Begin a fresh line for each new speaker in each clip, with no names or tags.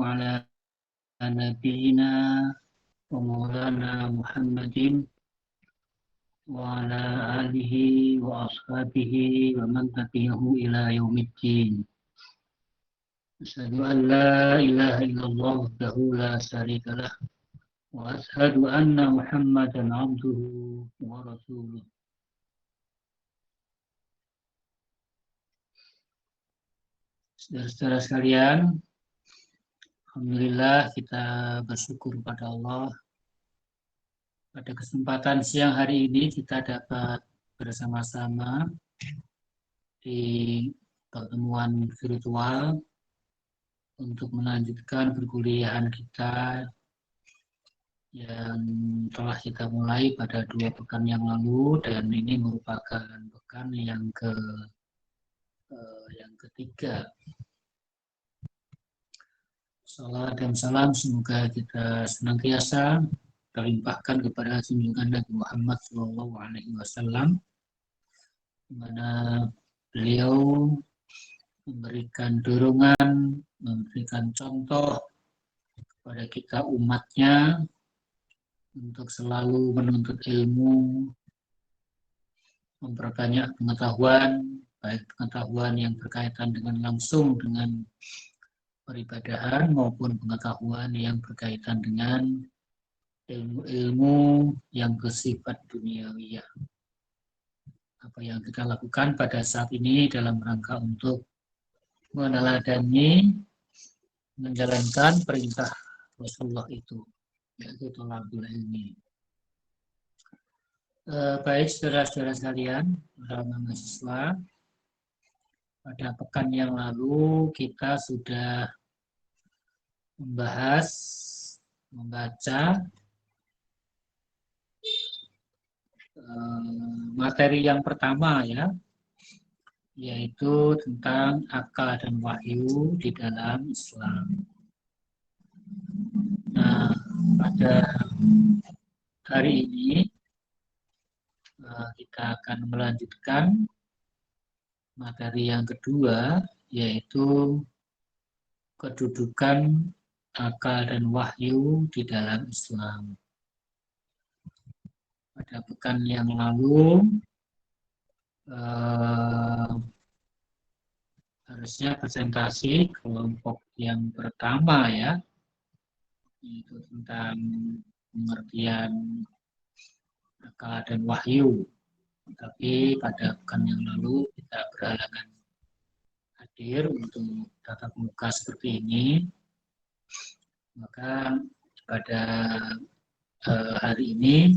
على نبينا ومولانا محمد وعلى آله وأصحابه ومن تبعه إلى يوم الدين. أشهد أن لا إله إلا الله وحده لا شريك له وأشهد أن محمدا عبده ورسوله. Saudara-saudara sekalian, alhamdulillah kita bersyukur pada Allah. Pada kesempatan siang hari ini kita dapat bersama-sama di pertemuan virtual untuk melanjutkan perkuliahan kita yang telah kita mulai pada 2 pekan yang lalu, dan ini merupakan pekan yang ketiga. Salam dan salam semoga kita senantiasa terlimpahkan kepada junjungan Nabi Muhammad SAW, di mana beliau memberikan dorongan, memberikan contoh kepada kita umatnya untuk selalu menuntut ilmu, memperbanyak pengetahuan, baik pengetahuan yang berkaitan dengan langsung dengan peribadahan maupun pengetahuan yang berkaitan dengan ilmu-ilmu yang bersifat duniawiyah. Apa yang kita lakukan pada saat ini dalam rangka untuk meneladani, menjalankan perintah Rasulullah itu, yaitu thalabul ilmi. Baik saudara-saudara sekalian, para mahasiswa, pada pekan yang lalu kita sudah membaca materi yang pertama, ya, yaitu tentang akal dan wahyu di dalam Islam. Nah, pada hari ini kita akan melanjutkan materi yang kedua, yaitu kedudukan akal dan wahyu di dalam Islam. Pada pekan yang lalu harusnya presentasi kelompok yang pertama, ya, yaitu tentang pengertian akal dan wahyu. Tapi pada pekan yang lalu kita berhalangan hadir untuk tatap muka seperti ini. Maka pada hari ini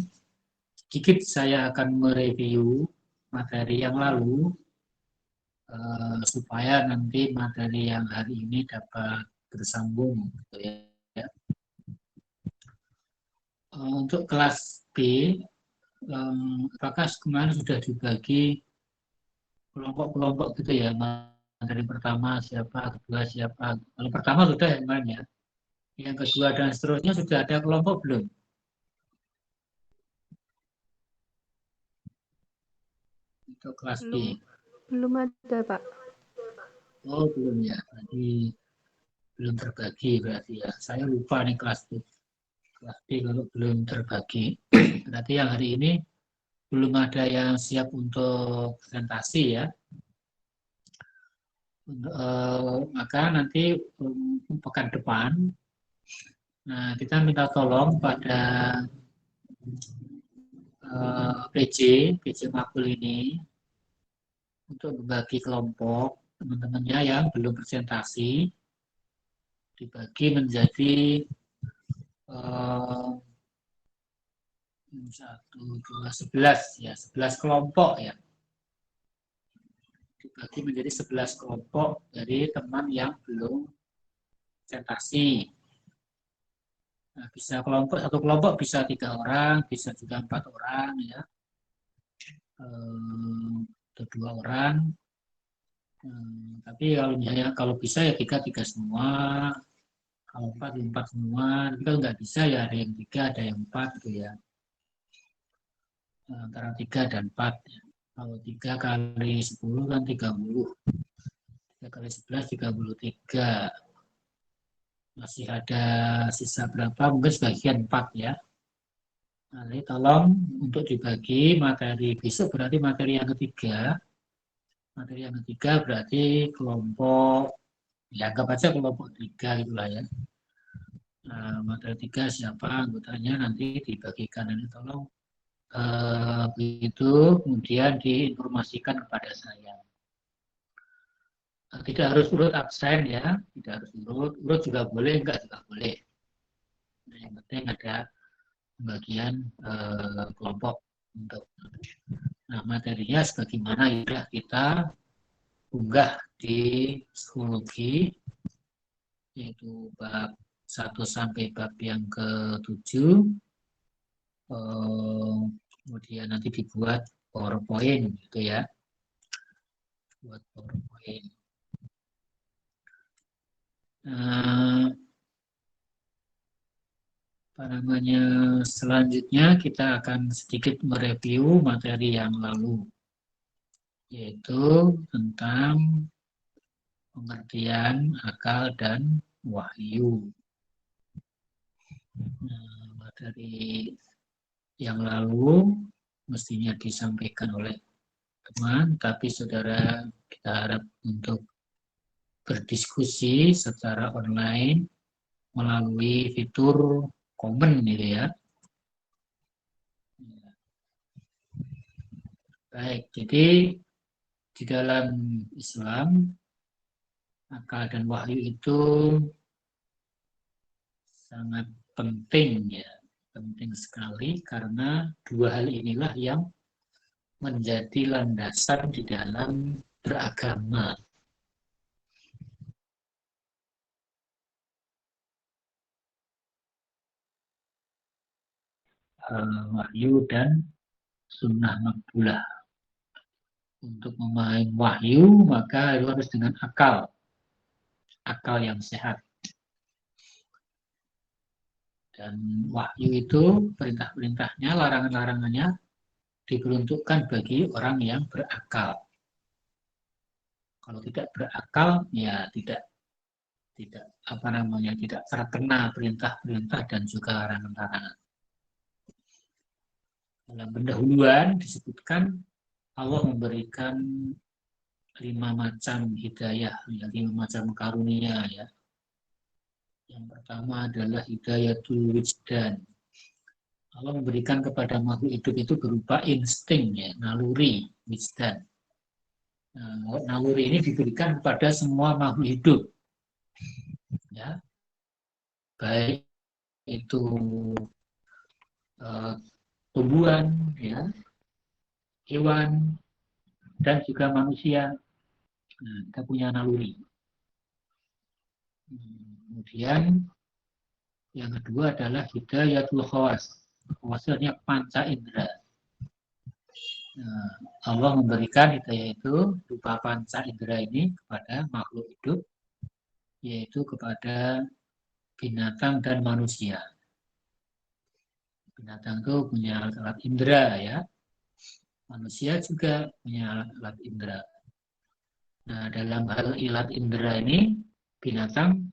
sedikit saya akan mereview materi yang lalu supaya nanti materi yang hari ini dapat bersambung, gitu ya. Untuk kelas B, apakah kemarin sudah dibagi kelompok-kelompok gitu ya, materi pertama siapa, kedua siapa? Kalau pertama sudah ya kemarin, ya. Yang kedua dan seterusnya sudah ada kelompok belum? Untuk kelas B.
Belum ada, Pak.
Oh, belum, ya. Berarti belum terbagi berarti, ya. Saya lupa nih kelas B. Kelas B kalau belum terbagi. Berarti yang hari ini belum ada yang siap untuk presentasi, ya. Maka nanti pekan depan, nah, kita minta tolong pada PJ Makul ini untuk membagi kelompok teman-temannya yang belum presentasi, dibagi menjadi 11 kelompok, ya. Dibagi menjadi 11 kelompok dari teman yang belum presentasi. Nah, bisa satu kelompok bisa 3 orang, bisa juga 4 orang, ya, atau 2 orang. Tapi kalau misalnya kalau bisa ya 3 semua, kalau 4 semua. Tapi kalau nggak bisa ya ada yang 3, ada yang 4, gitu ya. Antara 3 dan 4. Ya. Kalau 3 kali 10 kan 30. 3 kali 11 33. Masih ada sisa berapa? Mungkin sebagian 4 ya. Nanti tolong untuk dibagi materi besok berarti materi yang ketiga. Materi yang ketiga berarti kelompok, ya anggap aja kelompok 3 itulah ya. Nah, materi 3 siapa anggotanya nanti dibagikan, ini tolong begitu kemudian diinformasikan kepada saya. Tidak harus urut absen ya, tidak harus urut juga boleh, enggak juga boleh. Nah, yang penting ada pembagian kelompok untuk. Nah, materinya sebagaimana sudah kita unggah di psikologi, yaitu bab 1 sampai bab yang ke-7. Kemudian nanti dibuat PowerPoint gitu ya. Buat PowerPoint. Apa namanya, selanjutnya kita akan sedikit mereview materi yang lalu, yaitu tentang pengertian akal dan wahyu. Nah, materi yang lalu mestinya disampaikan oleh teman, tapi saudara kita harap untuk berdiskusi secara online melalui fitur komen gitu ya. Baik, jadi di dalam Islam akal dan wahyu itu sangat penting ya, penting sekali karena dua hal inilah yang menjadi landasan di dalam beragama. Wahyu dan sunnah makbulah. Untuk memahami wahyu maka harus dengan akal yang sehat. Dan wahyu itu perintah-perintahnya, larangan-larangannya diperuntukkan bagi orang yang berakal. Kalau tidak berakal, ya tidak tidak terkena perintah-perintah dan juga larangan-larangan. Dalam pendahuluan disebutkan Allah memberikan 5 macam hidayah, 5 macam karunia ya. Yang pertama adalah hidayatul wijdan. Allah memberikan kepada makhluk hidup itu berupa insting ya, naluri, wijdan. Nah, naluri ini diberikan kepada semua makhluk hidup. Ya. Baik itu tumbuhan, ya, hewan, dan juga manusia. Nah, kita punya naluri. Kemudian yang kedua adalah hidayatul khawas. Maksudnya panca indera. Nah, Allah memberikan hidayah itu berupa panca indera ini kepada makhluk hidup, yaitu kepada binatang dan manusia. Binatang itu punya alat indera ya, manusia juga punya alat indera. Nah, dalam hal alat indera ini, binatang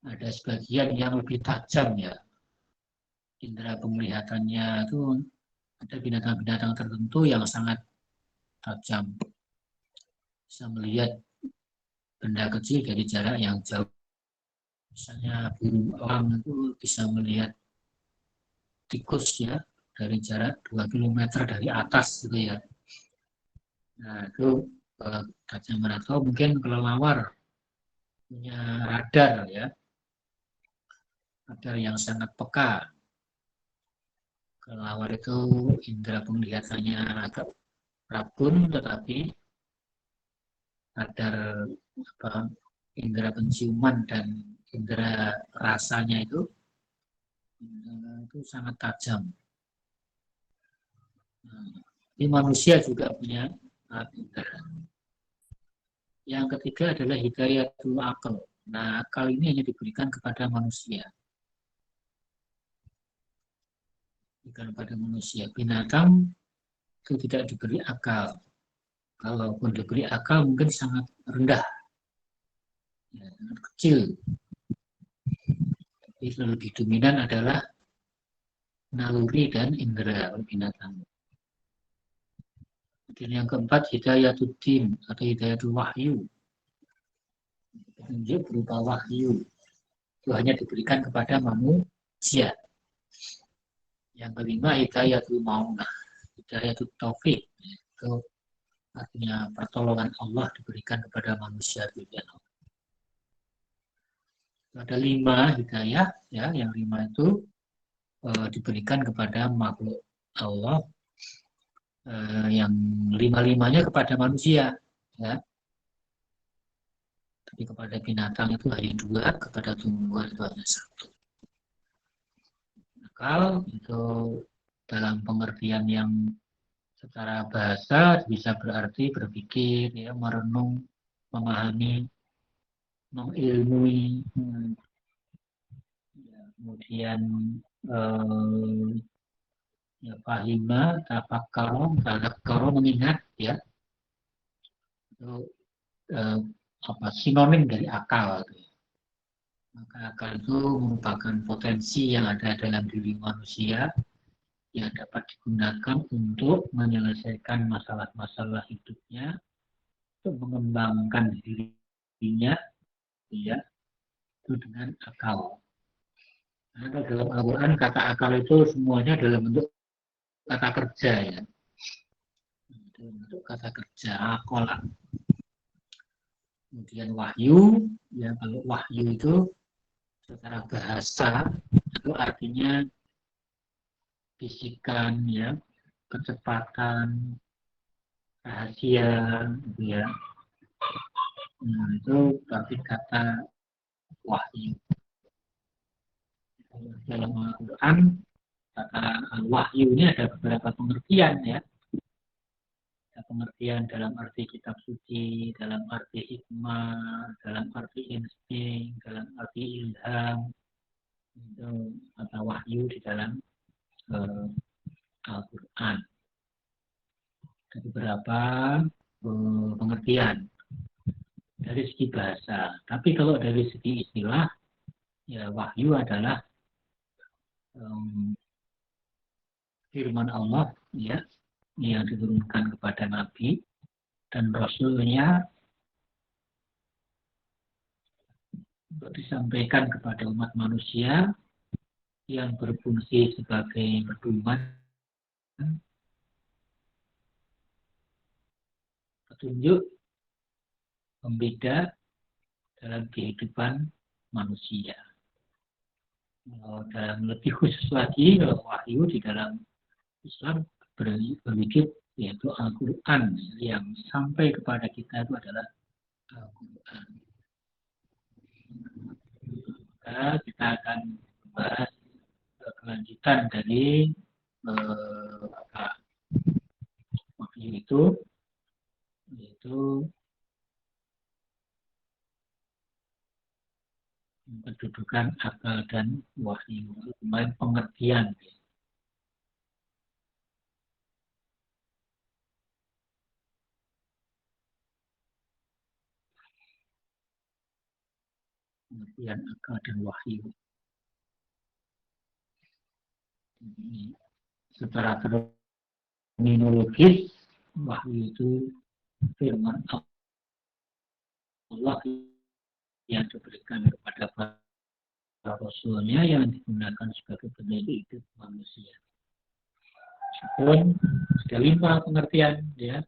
ada sebagian yang lebih tajam ya. Indera penglihatannya itu ada binatang-binatang tertentu yang sangat tajam. Bisa melihat benda kecil dari jarak yang jauh. Misalnya burung elang itu bisa melihat tikus ya dari jarak 2 km dari atas gitu ya. Nah, itu tajam. Atau mungkin kelelawar punya radar ya. Radar yang sangat peka. Kelelawar itu indera penglihatannya agak rabun, tetapi radar indera penciuman dan indera rasanya itu sangat tajam. Ini manusia juga punya indera. Yang ketiga adalah hidayatul akal. Nah, akal ini hanya diberikan kepada manusia. Bukan pada manusia. Binatang itu tidak diberi akal. Kalaupun diberi akal mungkin sangat rendah, ya, sangat kecil. lebih dominan adalah naluri dan indera binatang. Dan yang keempat, hidayatuddin atau hidayatul wahyu. Petunjuk berupa wahyu. Itu hanya diberikan kepada manusia. Yang kelima, hidayatul maunah, hidayatul taufik. Itu artinya pertolongan Allah diberikan kepada manusia. Ada 5 hidayah, ya, yang 5 itu diberikan kepada makhluk Allah, yang 5-limanya kepada manusia, ya. Tapi kepada binatang itu hanya 2, kepada tumbuhan itu hanya 1. Akal itu dalam pengertian yang secara bahasa bisa berarti berpikir, ya, merenung, memahami, mengilmui, ya, kemudian ya, fahima, tafakkaro, mengingat, ya, itu sinonim dari akal. Maka akal itu merupakan potensi yang ada dalam diri manusia yang dapat digunakan untuk menyelesaikan masalah-masalah hidupnya, untuk mengembangkan dirinya, ya, itu dengan akal. Karena dalam Al-Quran kata akal itu semuanya dalam bentuk kata kerja, ya. Dalam bentuk kata kerja, akola. Kemudian wahyu, ya, kalau wahyu itu secara bahasa itu artinya bisikan, ya, kecepatan, rahasia, gitu, ya. Nah, itu berarti kata wahyu. Dalam Al-Quran kata wahyu ini ada beberapa pengertian, ya. Ada pengertian dalam arti kitab suci, dalam arti hikmah, dalam arti insting, dalam arti ilham. Itu kata wahyu di dalam Al-Quran. Ada beberapa pengertian dari segi bahasa. Tapi kalau dari segi istilah, ya, wahyu adalah firman Allah, ya, yang diturunkan kepada Nabi dan Rasulnya untuk disampaikan kepada umat manusia yang berfungsi sebagai pedoman, petunjuk, pembeda dalam kehidupan manusia. Dalam lebih khusus lagi, wahyu di dalam Islam berwujud yaitu Al-Quran, yang sampai kepada kita itu adalah Al-Quran. Maka kita akan membahas kelanjutan dari wahyu itu, yaitu kedudukan akal dan wahyu, kemarin pengertian. Pengertian akal dan wahyu. Secara terminologis, wahyu itu firman Allah yang diberikan kepada para rasulnya yang digunakan sebagai pendidik hidup manusia. Pun ada 5 pengertian, ya.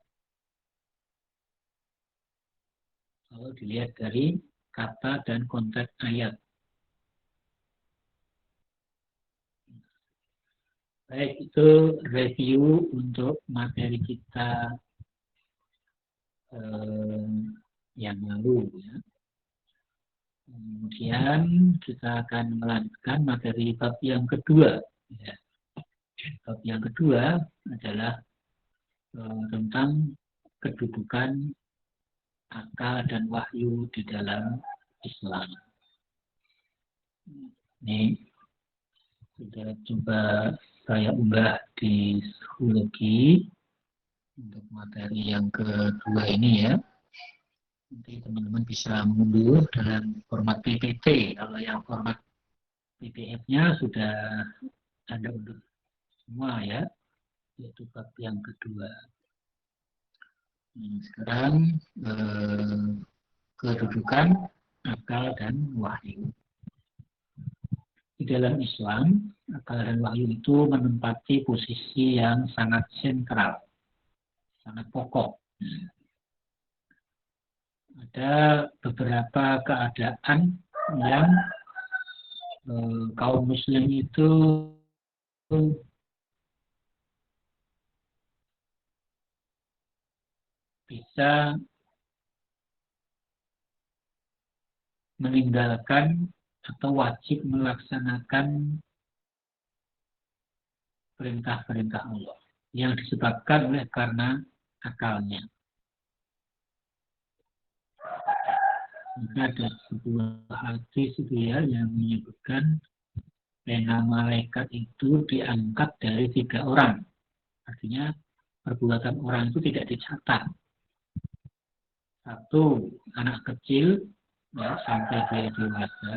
Kalau dilihat dari kata dan konteks ayat. Baik, itu review untuk materi kita yang lalu, ya. Kemudian kita akan melanjutkan materi bab yang kedua, ya. Bab yang kedua adalah tentang kedudukan akal dan wahyu di dalam Islam. Ini sudah coba saya unggah di psikologi untuk materi yang kedua ini, ya. Nanti teman-teman bisa mengunduh dalam format PPT. Kalau yang format PDF-nya sudah ada untuk semua ya, yaitu bab yang kedua. Sekarang kedudukan akal dan wahyu. Di dalam Islam, akal dan wahyu itu menempati posisi yang sangat sentral, sangat pokok. Ada beberapa keadaan yang kaum muslim itu bisa meninggalkan atau wajib melaksanakan perintah-perintah Allah yang disebabkan oleh karena akalnya. Maka ada sebuah hadis itu ya yang menyebutkan pena malaikat itu diangkat dari 3 orang. Artinya perbuatan orang itu tidak dicatat. 1, anak kecil ya, sampai dia dewasa.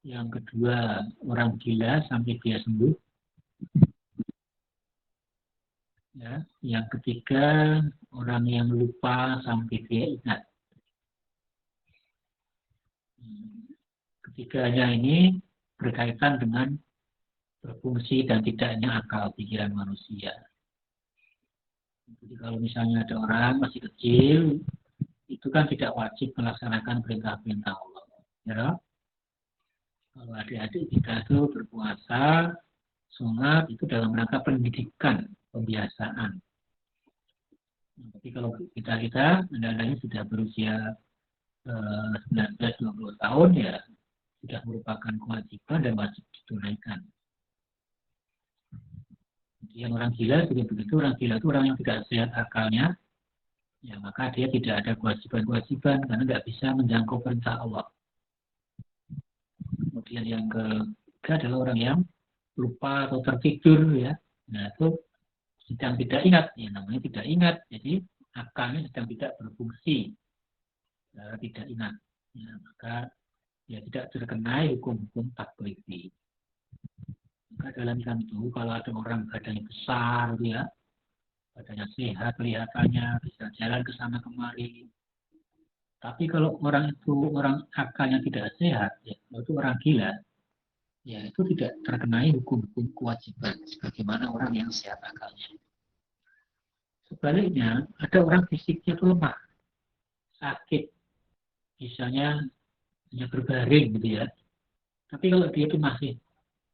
Yang kedua, orang gila sampai dia sembuh. Ya. Yang ketiga, orang yang lupa sampai dia ingat. Ketiganya ini berkaitan dengan berfungsi dan tidaknya akal pikiran manusia. Jadi kalau misalnya ada orang masih kecil, itu kan tidak wajib melaksanakan perintah-perintah Allah. Ya. Kalau adik-adik kita itu berpuasa, sholat itu dalam rangka pendidikan, pembiasaan. Tapi kalau kita anda-andanya sudah berusia 19-20 tahun ya sudah merupakan kewajiban dan wajib ditunaikan. Jadi yang orang gila juga begitu, orang gila itu orang yang tidak sehat akalnya, ya maka dia tidak ada kewajiban-kewajiban karena tidak bisa menjangkau perintah Allah. Kemudian yang ketiga adalah orang yang lupa atau tertidur ya, nah itu sedang tidak ingat, ya namanya tidak ingat, jadi akalnya sedang tidak berfungsi, tidak ingat, ya, maka ya tidak terkenai hukum-hukum taklifi. Maka dalam Islam itu kalau ada orang badannya besar ya, badannya sehat kelihatannya, bisa jalan ke sana kemari. Tapi kalau orang itu orang akalnya tidak sehat, ya, itu orang gila, ya itu tidak terkenai hukum-hukum kewajiban sebagaimana orang yang sehat akalnya. Sebaliknya, ada orang fisiknya itu lemah, sakit, misalnya hanya berbaring gitu ya. Tapi kalau dia itu masih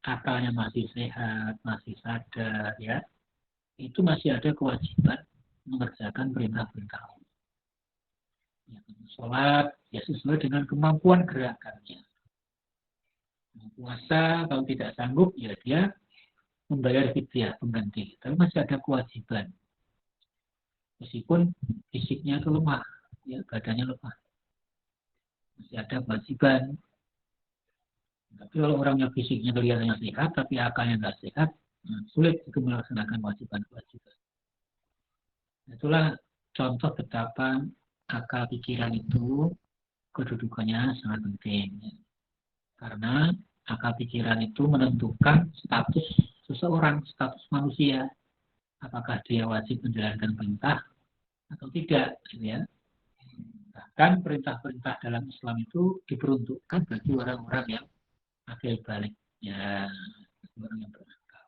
akalnya masih sehat, masih sadar ya, itu masih ada kewajiban mengerjakan perintah-perintah Allah. Ya, sholat ya sesuai dengan kemampuan gerakannya. Puasa kalau tidak sanggup ya dia membayar fidyah pengganti. Tapi masih ada kewajiban. Meskipun fisiknya itu lemah, ya badannya lemah. Masih ada kewajiban. Tapi kalau orangnya fisiknya kelihatannya sehat, tapi akalnya nggak sehat, sulit itu melaksanakan kewajiban-kewajiban. Itulah contoh betapa akal pikiran itu kedudukannya sangat penting. Karena akal pikiran itu menentukan status seseorang, status manusia. Apakah dia wajib menjalankan perintah atau tidak, gitu ya. Bahkan perintah-perintah dalam Islam itu diperuntukkan bagi orang-orang yang akil balik, ya, orang yang berakal.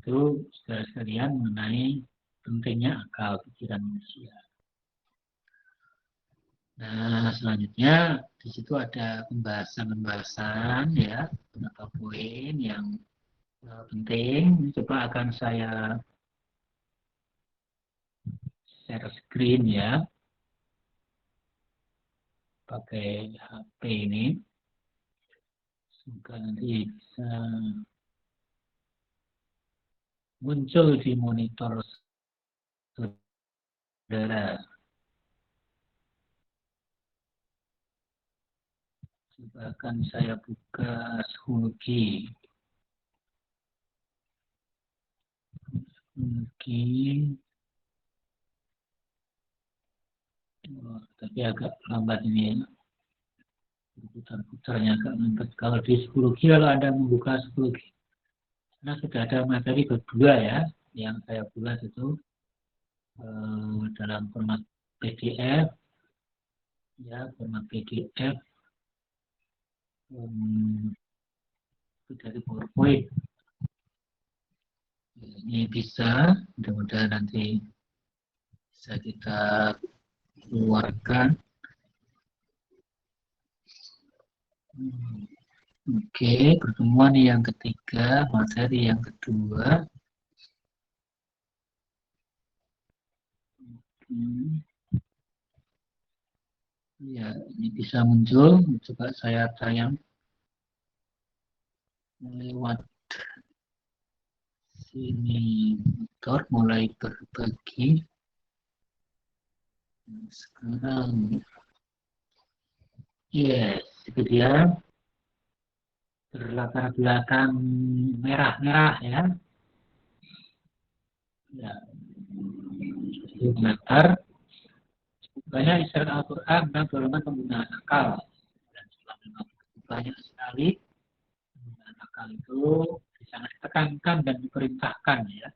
Itu saudara sekalian mengenai pentingnya akal pikiran manusia. Nah, selanjutnya di situ ada pembahasan ya, beberapa poin yang penting. Coba akan saya share screen ya, pakai HP ini. Semoga nanti bisa muncul di monitor saudara. Coba akan saya buka Sugi. Oh, tapi agak lambat ini ya. putar-putarnya agak mantap. Kalau di psikologi, kalau Anda membuka psikologi, nah sudah ada materi berdua ya, yang saya buat itu dalam format PDF, ya format PDF itu dari PowerPoint. Ini bisa, mudah-mudahan nanti bisa kita keluarkan. Oke, pertemuan yang ketiga, materi yang kedua. Ya, ini bisa muncul. Coba saya tayang lewat sini. Mulai berbagi. Sekarang, yes, itu dia. Berlatar belakang merah-merah ya. Ya, latar. Banyak istilah Al-Quran tentang dorongan penggunaan akal. Dan selama banyak sekali penggunaan akal itu sangat ditekankan dan diperintahkan ya.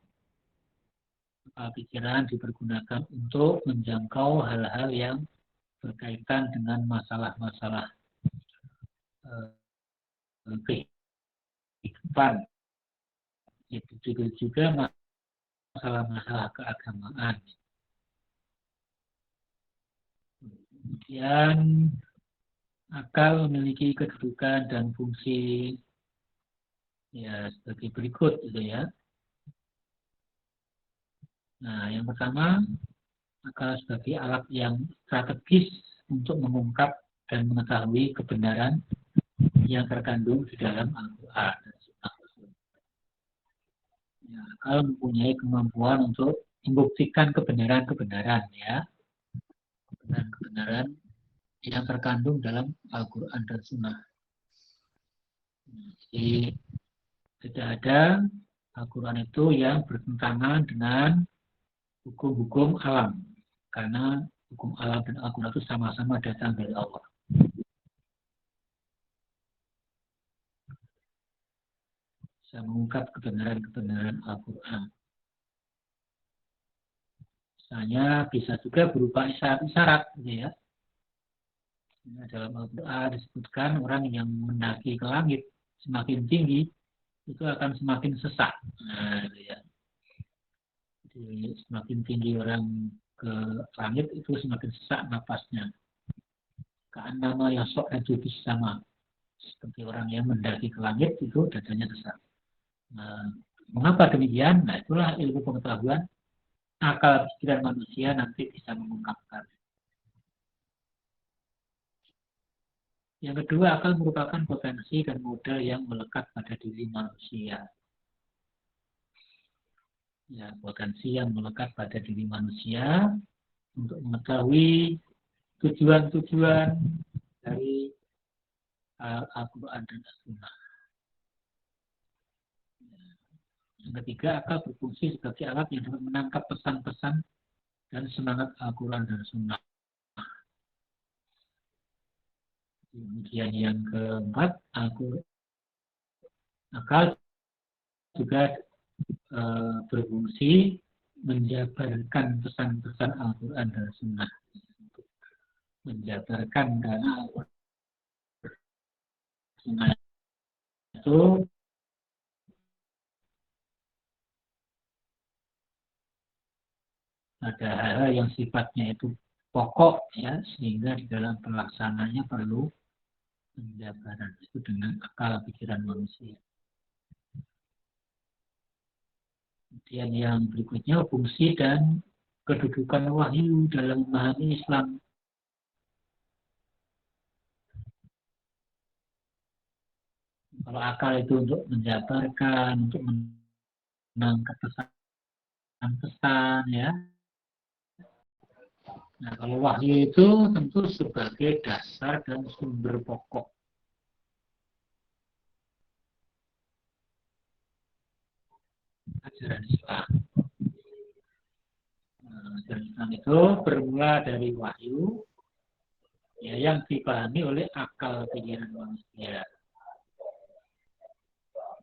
Pikiran dipergunakan untuk menjangkau hal-hal yang berkaitan dengan masalah-masalah kehidupan. Itu juga masalah-masalah keagamaan. Kemudian akal memiliki kedudukan dan fungsi ya sebagai berikut gitu ya. Nah, yang pertama, akal sebagai alat yang strategis untuk mengungkap dan mengetahui kebenaran yang terkandung di dalam Al-Quran. Ya, akal mempunyai kemampuan untuk membuktikan kebenaran-kebenaran ya, kebenaran-kebenaran yang terkandung dalam Al-Quran dan Sunnah. Jadi tidak ada Al-Quran itu yang bertentangan dengan hukum-hukum alam, karena hukum alam dan Al-Quran itu sama-sama datang dari Allah. Bisa mengungkap kebenaran-kebenaran Al-Quran. Misalnya bisa juga berupa isyarat-isyarat, gitu ya. Dalam Al-Quran disebutkan orang yang mendaki ke langit semakin tinggi itu akan semakin sesak. Nah, ya. Jadi semakin tinggi orang ke langit itu semakin sesak napasnya. Ka'annama yas'adu bis sama. Seperti orang yang mendaki ke langit itu dadanya sesak. Nah, mengapa demikian? Nah, itulah ilmu pengetahuan akal pikiran manusia nanti bisa mengungkapkan. Yang kedua, akal merupakan potensi dan modal yang melekat pada diri manusia. Ya, potensi yang melekat pada diri manusia untuk mengetahui tujuan-tujuan dari Al-Quran dan As-Sunnah. Yang ketiga, akal berfungsi sebagai alat yang dapat menangkap pesan-pesan dan semangat Al-Quran dan Sunnah. Kemudian yang keempat, akal juga berfungsi menjabarkan pesan-pesan Al-Quran dan Sunnah. Menjabarkan dan Al-Quran Sunnah itu ada hal-hal yang sifatnya itu pokok ya, sehingga di dalam pelaksanaannya perlu penjabaran itu dengan akal pikiran manusia. Kemudian yang berikutnya fungsi dan kedudukan wahyu dalam memahami Islam. Kalau akal itu untuk menjabarkan, untuk menangkap pesan-pesan ya. Nah, kalau wahyu itu tentu sebagai dasar dan sumber pokok ajaran Islam. Ajaran Islam itu bermula dari wahyu ya, yang dipahami oleh akal pikiran manusia.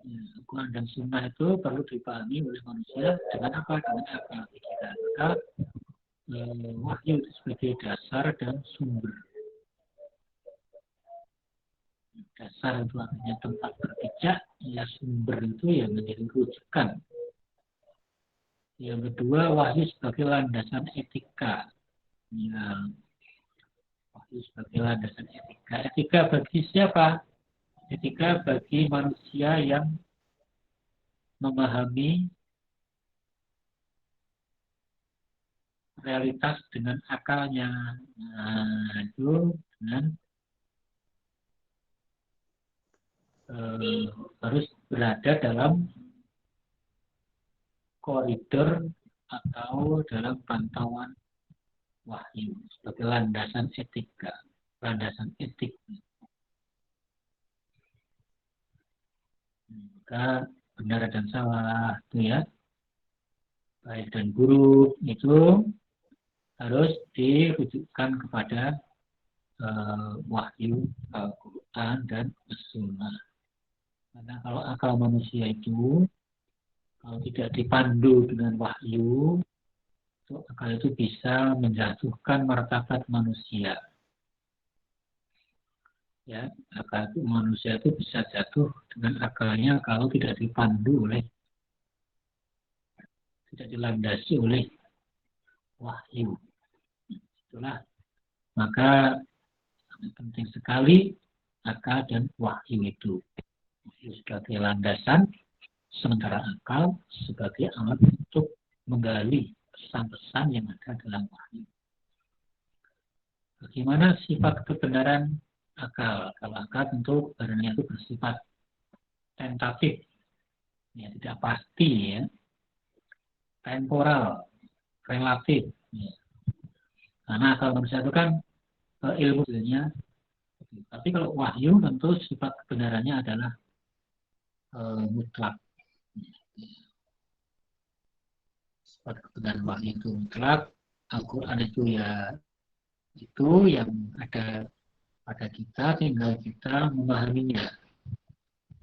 Ya, Al-Quran dan Sunnah itu perlu dipahami oleh manusia dengan apa? Dengan akal pikiran. Maka wahyu itu sebagai dasar dan sumber. Dasar itu artinya tempat berpijak, ya sumber itu yang menjadi rujukan. Yang kedua, wahyu sebagai landasan etika. Ya, wahyu sebagai landasan etika. Etika bagi siapa? Etika bagi manusia yang memahami realitas dengan akalnya. Nah, itu dengan harus berada dalam koridor atau dalam pantauan wahyu sebagai landasan etika, landasan etik. Maka benar dan salah itu ya, baik dan buruk itu harus dirujukkan kepada wahyu Al-Quran dan Sunnah. Karena kalau akal manusia itu kalau tidak dipandu dengan wahyu, akal itu bisa menjatuhkan martabat manusia. Ya, akal itu, manusia itu bisa jatuh dengan akalnya kalau tidak dipandu oleh, tidak dilandasi oleh wahyu. Itulah maka penting sekali akal dan wahyu itu. Wahyu sebagai landasan, sementara akal sebagai alat untuk menggali pesan-pesan yang ada dalam wahyu. Bagaimana sifat kebenaran akal? Kalau akal tentu kebenarannya itu bersifat tentatif, ya, tidak pasti, ya, temporal, relatif. Ya. Karena akal manusia itu kan ilmu sebenarnya. Tapi kalau wahyu tentu sifat kebenarannya adalah mutlak. Sifat kebenaran wahyu itu mutlak. Al-Quran itu ya itu yang ada pada kita, tinggal kita memahaminya.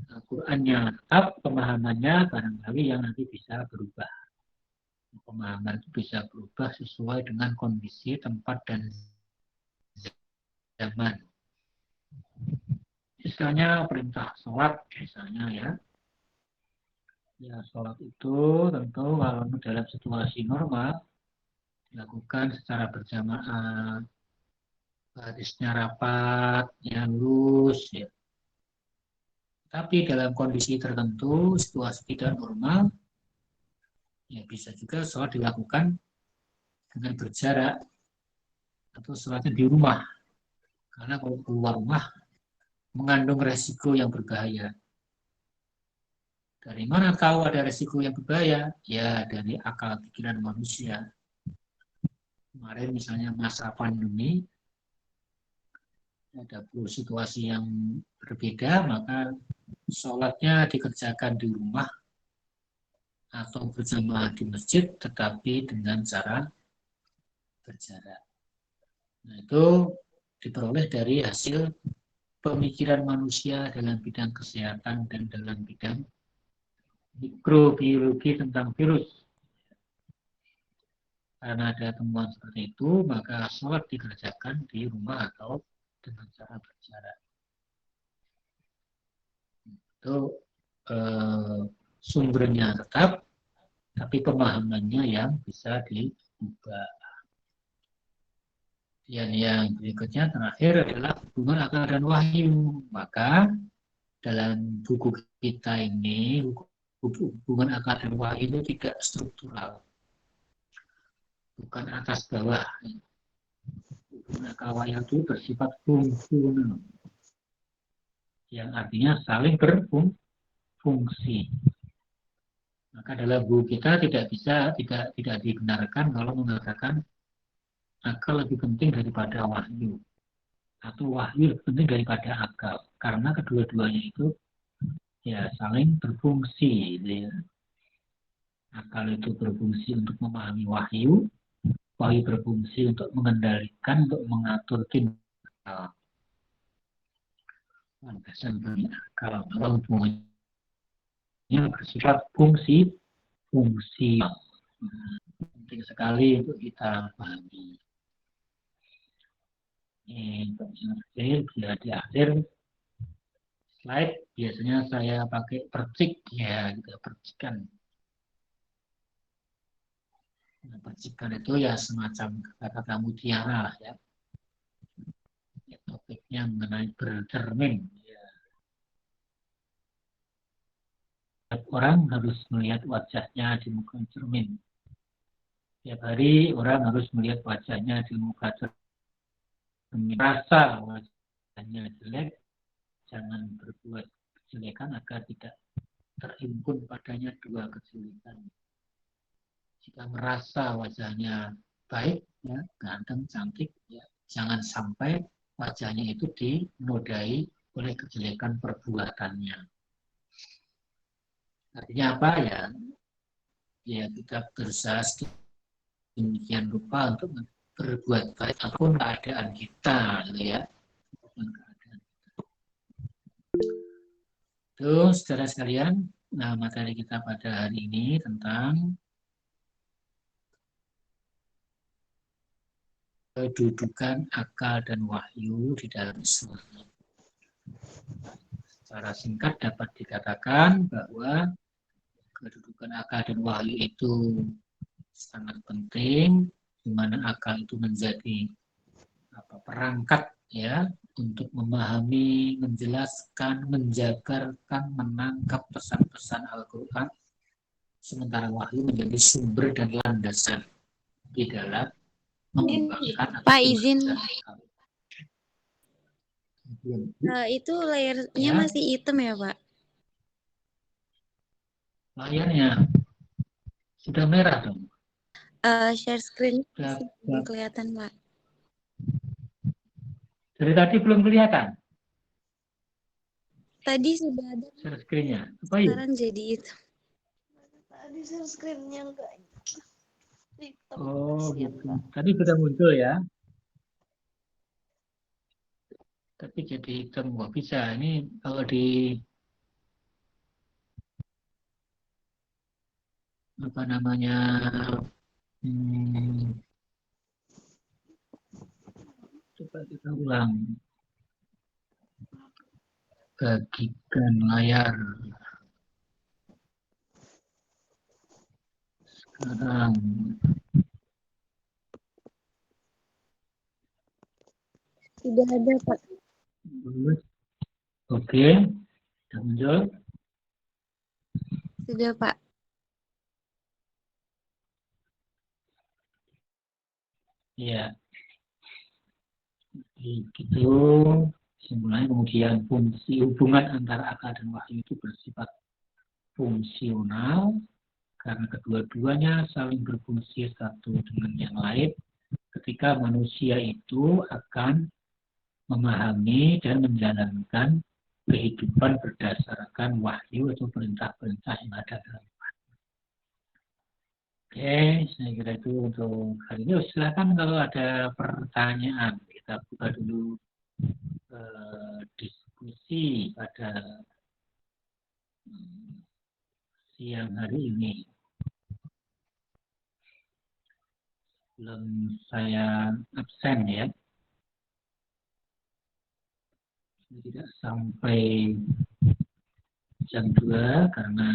Al-Qurannya tetap, pemahamannya barangkali yang nanti bisa berubah. Pemahaman itu bisa berubah sesuai dengan kondisi, tempat, dan zaman. Misalnya perintah sholat, misalnya ya. Ya, sholat itu tentu kalau dalam situasi normal dilakukan secara berjamaah, barisnya rapat, ya lurus, ya. Tapi dalam kondisi tertentu, situasi tidak normal, ya bisa juga sholat dilakukan dengan berjarak atau sholatnya di rumah. Karena kalau keluar rumah mengandung resiko yang berbahaya. Dari mana tahu ada resiko yang berbahaya? Ya dari akal pikiran manusia. Kemarin misalnya masa pandemi, ada situasi yang berbeda, maka sholatnya dikerjakan di rumah atau berjamaah di masjid, tetapi dengan cara berjarak. Nah, itu diperoleh dari hasil pemikiran manusia dalam bidang kesehatan dan dalam bidang mikrobiologi tentang virus. Karena ada temuan seperti itu, maka sholat dikerjakan di rumah atau dengan cara berjarak. Itu sumbernya tetap, tapi pemahamannya yang bisa diubah. Yang berikutnya terakhir adalah hubungan akal dan wahyu. Maka dalam buku kita ini hubungan akal dan wahyu itu tidak struktural, bukan atas bawah. Hubungan akal wahyu itu bersifat fungsional, yang artinya saling berfungsi. Maka dalam buku kita tidak dibenarkan kalau mengatakan akal lebih penting daripada wahyu, atau wahyu lebih penting daripada akal, karena kedua-duanya itu ya saling berfungsi. Ya. Akal itu berfungsi untuk memahami wahyu, wahyu berfungsi untuk mengendalikan, untuk mengatur tindakan Landasan bagi akal. Kalau hubungannya bersifat fungsi. Penting sekali untuk kita pahami. Ini untuk yang terakhir, bila di akhir slide biasanya saya pakai percik ya, gitu, percikan. Nah, percikan itu ya semacam kata-kata mutiara lah ya. Topiknya mengenai bercermin. Ya. Setiap orang harus melihat wajahnya di muka cermin. Setiap hari orang harus melihat wajahnya di muka cermin. Rasa wajahnya jelek, jangan berbuat kejelekan agar tidak terhimpun padanya dua kejelekan. Jika merasa wajahnya baik, ya, ganteng, cantik, ya, jangan sampai wajahnya itu dinodai oleh kejelekan perbuatannya. Artinya apa ya? Ya kita berusaha demikian rupa untuk berbuat baik apapun keadaan kita, gitu ya. Terus, saudara sekalian, nah materi kita pada hari ini tentang kedudukan akal dan wahyu di dalam Islam. Secara singkat dapat dikatakan bahwa kedudukan akal dan wahyu itu sangat penting, di mana akal itu menjadi perangkat ya untuk memahami, menjelaskan, menjabarkan, menangkap pesan-pesan Al-Quran, sementara wahyu menjadi sumber dan landasan di dalam mengembangkan
Pak izin, itu layarnya
ya,
masih hitam ya Pak?
layarnya sudah merah dong.
Share screen
Sudah,
belum kelihatan Pak.
dari tadi belum kelihatan
Tadi sudah ada,
share screen-nya.
sekarang jadi hitam.
Tadi share screen-nya enggak hitam.
Oh
Kasihan,
gitu.
Pak.
Tadi sudah muncul ya. Tapi jadi hitam nggak bisa. Ini kalau di apa namanya coba kita ulang. Bagikan layar sekarang.
Sudah ada Pak.
Oke, sudah muncul.
Sudah Pak.
Ya, itu simpulannya. Kemudian fungsi hubungan antara akal dan wahyu itu bersifat fungsional karena kedua-duanya saling berfungsi satu dengan yang lain ketika manusia itu akan memahami dan menjalankan kehidupan berdasarkan wahyu atau perintah-perintah yang ada dalam. Oke, saya kira itu untuk hari ini. Silakan kalau ada pertanyaan. Kita buka dulu diskusi pada siang hari ini. Belum saya absen ya. Tidak sampai jam 2 karena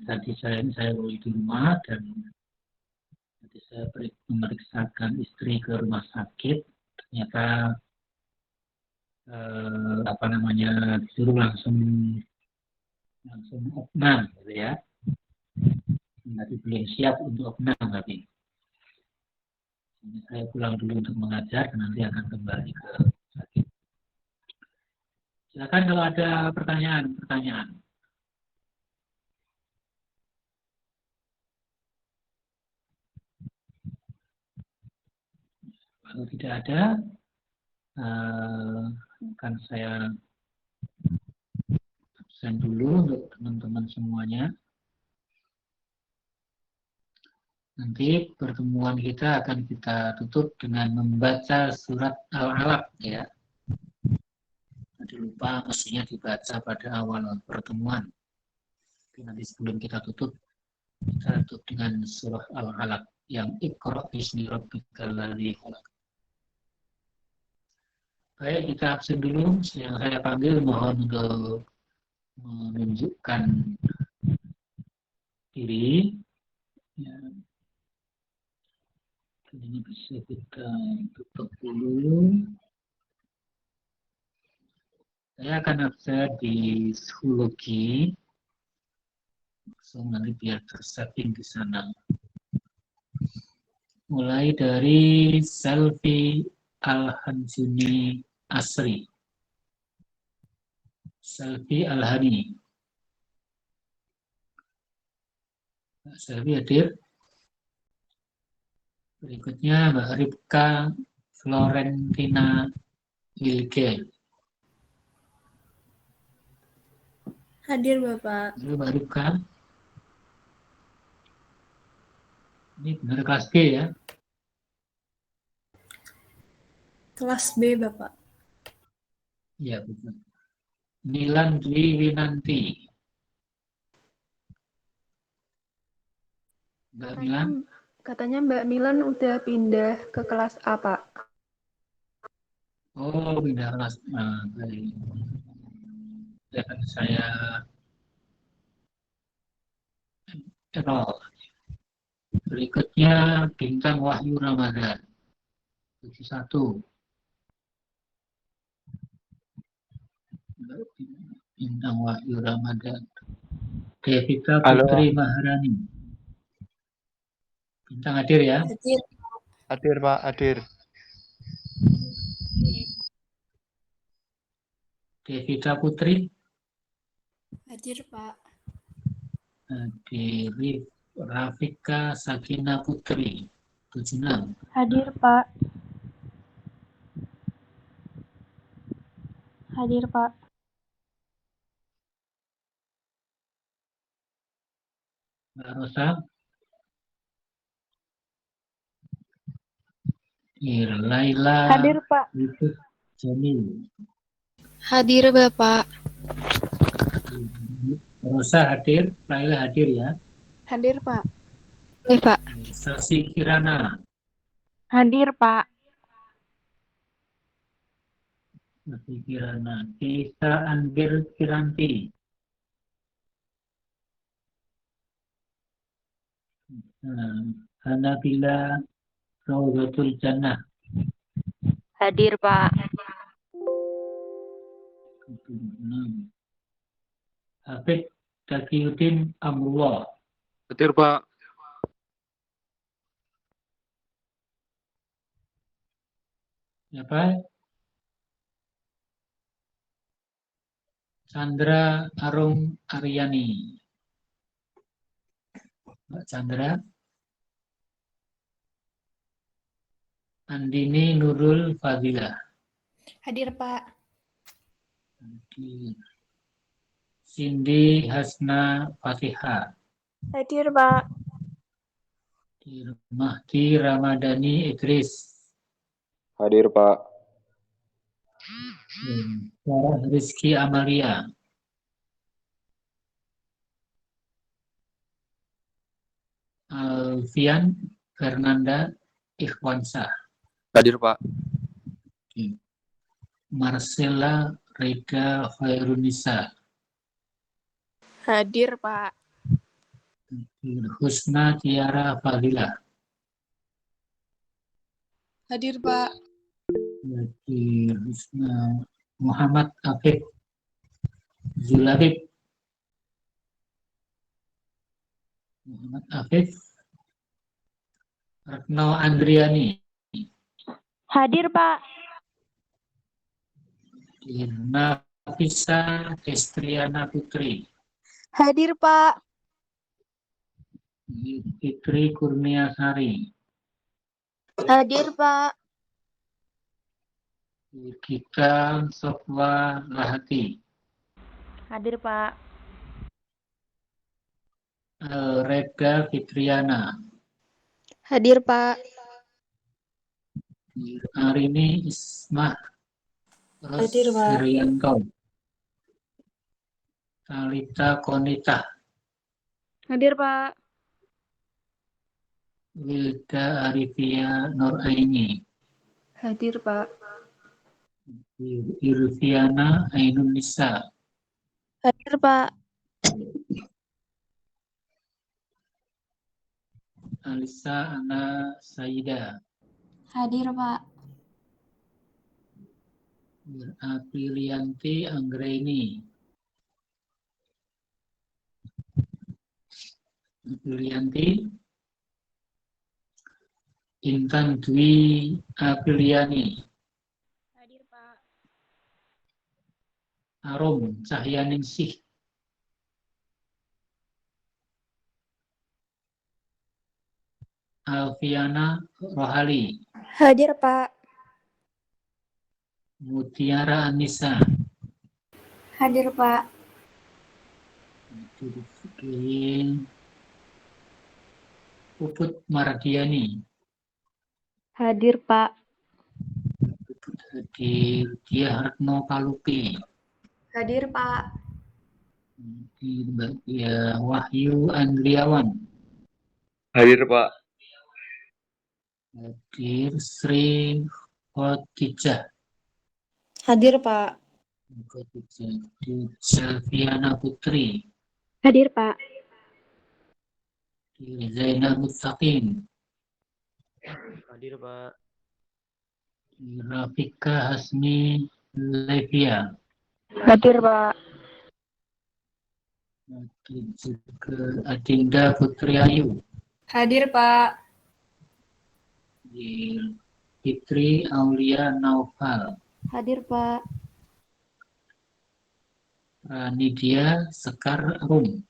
tadi saya di rumah dan nanti saya memeriksakan istri ke rumah sakit. Ternyata disuruh langsung opnam gitu ya. Nanti belum siap untuk opnam tapi saya pulang dulu untuk mengajar dan nanti akan kembali ke sakit. Silakan kalau ada pertanyaan. Kalau tidak ada, akan saya absen dulu untuk teman-teman semuanya. Nanti pertemuan kita akan kita tutup dengan membaca surat Al-Alaq ya. Nanti lupa mestinya dibaca pada awal pertemuan. Tapi nanti sebelum kita tutup dengan surah Al-Alaq yang Iqra bismi rabbikal ladzi khalaq. Baik, kita absen dulu. Yang saya panggil mohon untuk menunjukkan diri. Ya. Ini bisa kita tutup dulu. Saya akan absen di psikologi. Langsung nanti biar tersetting di sana. Mulai dari Selvi Al-Hanjuni Asri. Selvi Al-Hani. Selvi hadir. Berikutnya Mbak Ripka Florentina Wilke.
Hadir Bapak.
Halo Mbak Ripka. Ini benar kelas B ya?
Kelas B Bapak.
Iya betul. Nilan Dwi Winanti. Mbak Nilan.
Katanya Mbak Milan udah pindah ke kelas A, Pak.
Oh, pindah kelas. Nah, baik. Ya, kan saya error. Berikutnya Bintang Wahyu Ramadan. 71. Bintang Wahyu Ramadan. Devika Putri Maharani. Bintang hadir ya?
Hadir.
Hadir, Pak, hadir.
Devika Putri.
Hadir Pak.
Hadir. Rafika Sakina Putri. 76.
Hadir, Pak. Hadir, Pak.
Mbak Rosa. Laila.
Hadir, Pak.
Yusuf Jamil.
Hadir Bapak.
Rosa hadir, Laila hadir ya.
Hadir, Pak.
Oke Pak.
Sasi Kirana.
Hadir, Pak.
Sasi Kirana. Tisa Anbir Kiranti. Hanabila Rawdatul Jannah.
Hadir, Pak.
Hafid Taqiyuddin Amrullah.
Hadir, Pak.
Siapa? Chandra Arung Aryani. Mbak Chandra. Andini Nurul Fadilah.
Hadir Pak.
Hadir. Cindy Hasna Fatihah.
Hadir, Pak.
Mahdi Ramadhani Idris.
Hadir, Pak.
Sarah Rizky Amalia. Alfian Fernanda Ikhwansah.
Hadir, Pak.
Marcella Reda Khairunisa.
Hadir, Pak.
Husna Tiara Fadilah.
Hadir Pak.
Hadir. Husna Muhammad Afif Zulabib. Muhammad Afif. Retno Andriani.
Hadir, Pak.
Nafisa Destriana Putri.
Hadir, Pak.
Fitri Kurniasari.
Hadir, Pak.
Gita Sofwa Lahati.
Hadir, Pak.
Reda Fitriana.
Hadir, Pak.
Arini Ismah
Hadir, Pak.
Rosrianto, Talita Konita,
Hadir, Pak.
Wilda Arifia Nuraini,
Hadir, Pak.
Irviana Ainun Nisa,
Hadir, Pak.
Alisa Ana Saida,
Hadir, Pak.
Aprilianti Anggraini, Aprilianti, Intan Dwi Apriliani,
Hadir, Pak.
Arum Cahyaningsih, Alfiana Rohali,
Hadir, Pak.
Mutiara Anissa,
Hadir, Pak.
Puput Mardiani,
Hadir, Pak.
Puput hadir, Dia Hartno Kalupi,
Hadir, Pak.
Ya, Wahyu Andriawan,
Hadir, Pak.
hadir Sri Khotijah,
Hadir, Pak.
Selviana Putri,
Hadir, Pak.
Zainal Mustaqim,
Hadir, Pak.
Rafika Hasmi Levia,
Hadir, Pak.
juga Adinda Putri Ayu,
Hadir, Pak.
Fitri Aulia Naufal,
Hadir, Pak.
Ranidia Sekar Rum,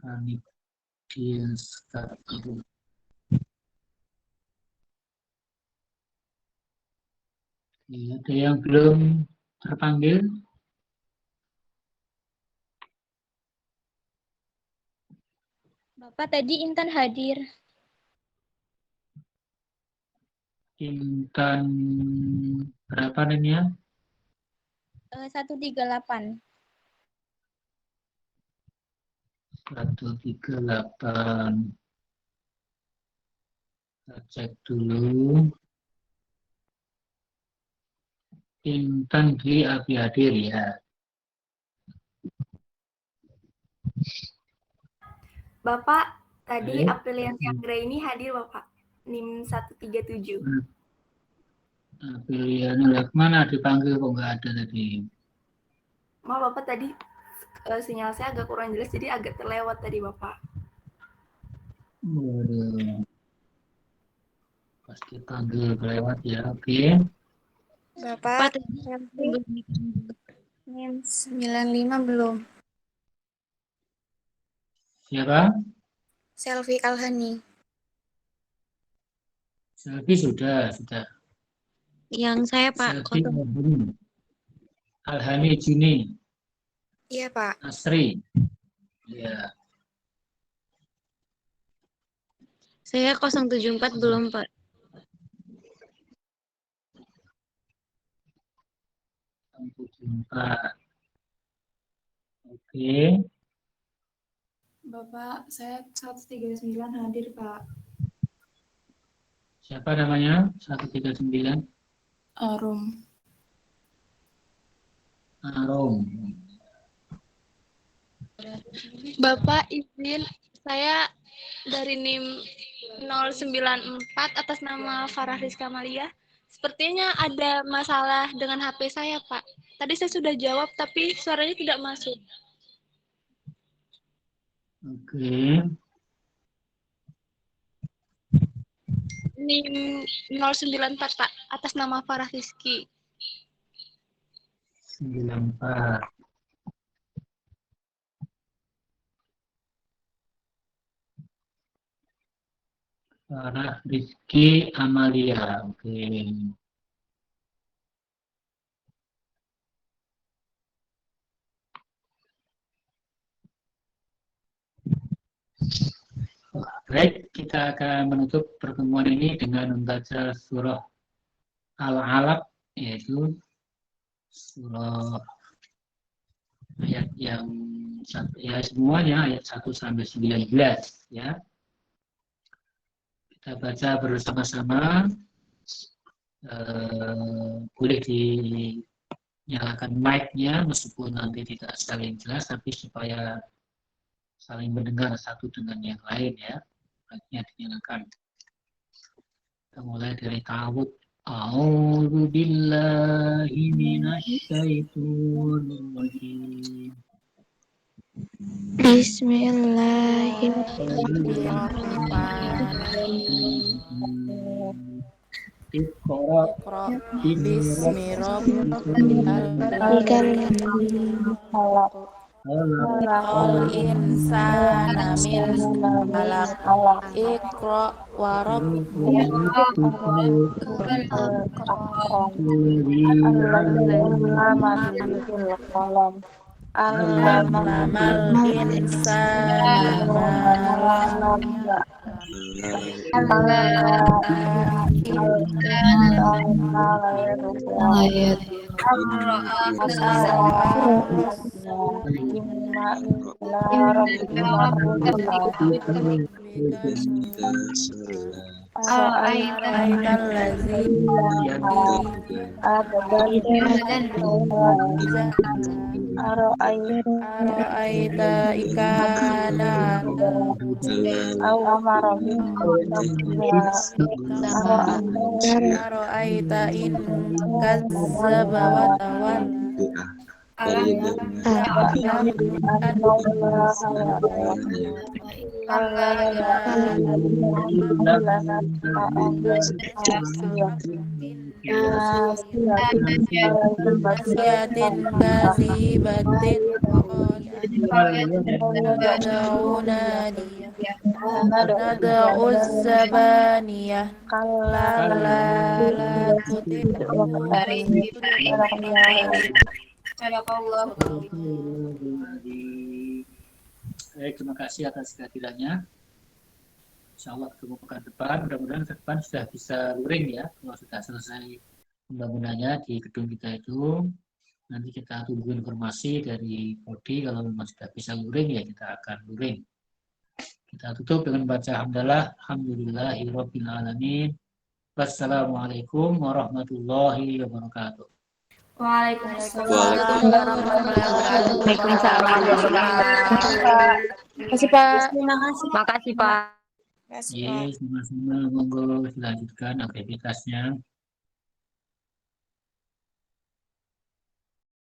Ranidia Sekar Rum. Ada yang belum terpanggil?
Bapak tadi Intan hadir.
Intan berapa namanya?
138.
138. Kita cek dulu. Intan Dwi Abi hadir ya.
Bapak, tadi
Baik.
Aprilianti Anggraini hadir, Bapak. NIM 137.
Pilihannya mana dipanggil kok nggak ada tadi?
Maaf, Bapak, tadi sinyal saya agak kurang jelas, jadi agak terlewat tadi, Bapak.
Waduh. Pasti panggil kelewat ya, oke.
Bapak, NIM 95 belum.
Siapa?
Selvi Alhani.
Selvi sudah.
Yang saya, Pak.
Selvi Alhani Juni,
Iya, Pak.
Asri. Ya.
Saya 074 belum, Pak.
Oke.
Bapak, saya 139 hadir, Pak.
Siapa namanya? 139.
Arum.
Arum.
Bapak izin, saya dari NIM 094 atas nama Farah Rizka Malia. Sepertinya ada masalah dengan HP saya, Pak. Tadi saya sudah jawab, tapi suaranya tidak masuk.
Oke.
NIM 094, Pak, atas nama Farah Rizki.
94. Farah Rizky Amalia. Oke. Baik, kita akan menutup pertemuan ini dengan membaca surah Al-Alaq, yaitu surah ayat yang ya semuanya ayat 1 sampai 19 ya. Kita baca bersama-sama. Boleh dinyalakan mic-nya meskipun nanti tidak saling jelas, tapi supaya saling mendengar satu dengan yang lain ya. Mic-nya dinyalakan. Kita mulai dari ta'awud. A'udzu billahi minasy syaithanir rajim.
Bismillahirrahmanirrahim.
Iqra
Bismi
Al
insana min alaq. Iqra wa Allamal Ara'aita ikana Ara'aita in kazzaba wa Siatin kazibatin nada'u zabaniyah la
Baik, terima kasih atas kehadirannya. Insya Allah ketemu pekan depan. Mudah-mudahan ke depan sudah bisa luring ya. Kalau sudah selesai pembangunannya di gedung kita itu, nanti kita tunggu informasi dari Prodi. Kalau memang sudah bisa luring ya kita akan luring. Kita tutup dengan baca hamdalah. Alhamdulillahirabbil alamin. Wassalamualaikum warahmatullahi wabarakatuh.
Waalaikumsalam warahmatullahi
Makasih, Pak.
Makasih, Pak.
Yes, sama-sama. Monggo dilanjutkan aktivitasnya.